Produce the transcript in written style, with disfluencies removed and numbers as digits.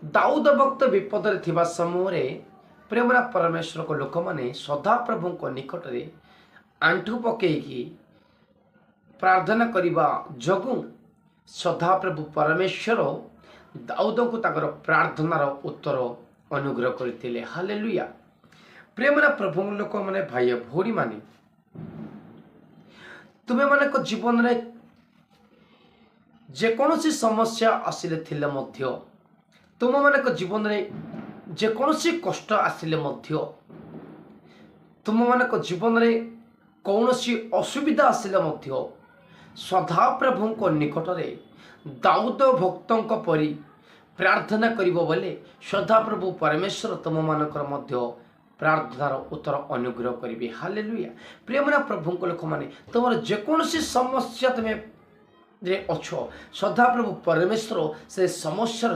दाऊद भक्त विपद थिबा समय प्रेमरा परमेश्वर को लोक मैंने सदाप्रभु को निकट में आंठू पकईकी प्रार्थना करने जगू सदाप्रभु परमेश्वर दाऊद को ताकर प्रार्थनार उत्तर अनुग्रह करते। हालेलुया। प्रेमरा प्रभु लोक मैंने भाई भौरी माने तुम्हें मान जीवन में जेकोसी समस्या आसिले थिले मध्य तुम मान जीवन में जेकोसी कष्ट आसिले मध्य तुम मान जीवन में कौन असुविधा आसिले मध्य सदाप्रभु को निकट में दाऊद भक्तों परी प्रार्थना करिबो बोले सदाप्रभु परमेश्वर तुम मानकर मध्य प्रार्थनार उत्तर अनुग्रह करेंगे। हालेलुया। प्रेमना प्रभु लोक मैंने तुम जेकोसी समस्या तुम्हें अच्छ सदाप्रभु परमेश्वर से समस्या